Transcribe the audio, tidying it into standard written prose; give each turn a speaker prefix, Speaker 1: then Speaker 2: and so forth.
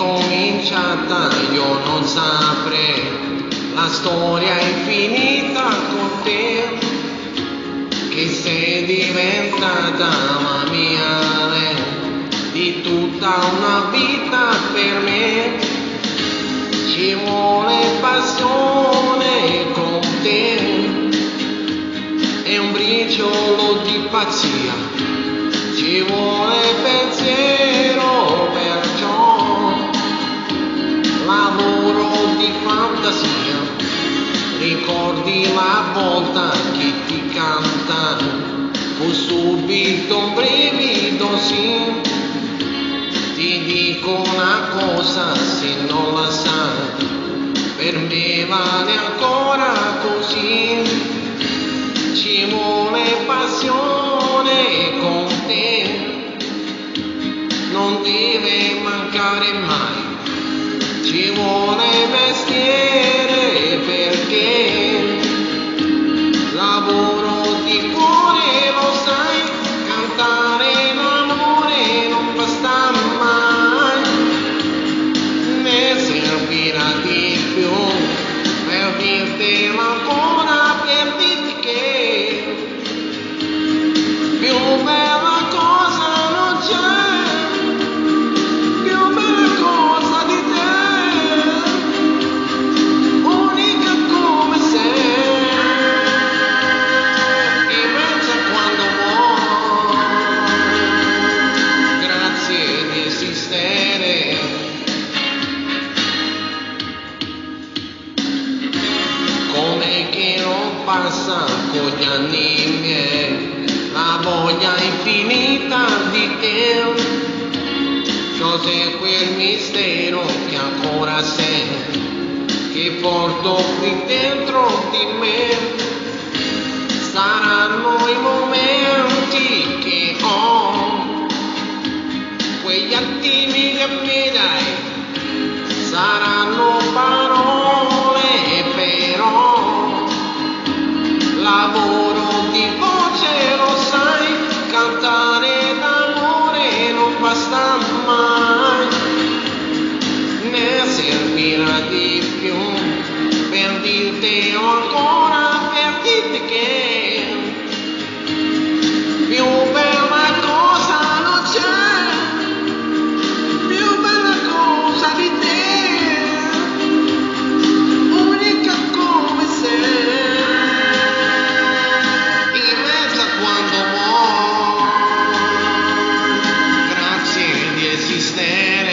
Speaker 1: ricominciata, io non saprei, la storia è finita con te, che sei diventata la mia re, di tutta una vita per me, ci vuole passione con te, è un briciolo di pazzia, ci vuole pensiero, perciò lavoro di fantasia, ricordi la volta che ti canta, fu subito un brivido, sì, ti dico una cosa se non la sai, per me vale ancora così, ci vuole passione con te, non deve mancare mai, ci vuole mestiere perché lavoro di cuore, lo sai, cantare l'amore non basta mai, ne servirà di più per dirtelo ancora, per dirti che più bella cosa non c'è, più bella cosa di te, unica come sei, immensa quando vuoi, grazie di esistere, come che non passa con gli anni miei, la voglia infinita di te, cos'è quel mistero che ancora sei, che porto qui dentro di me, saranno i momenti che ho, quegli attimi che mi dai, saranno parole però, lavoro di voce, lo sai, cantare d'amore non basta mai, ne servirà di più per dirtelo ancora, per dirti che più bella cosa non c'è, più bella cosa di te, unica come sei, quando vuoi, grazie di esistere.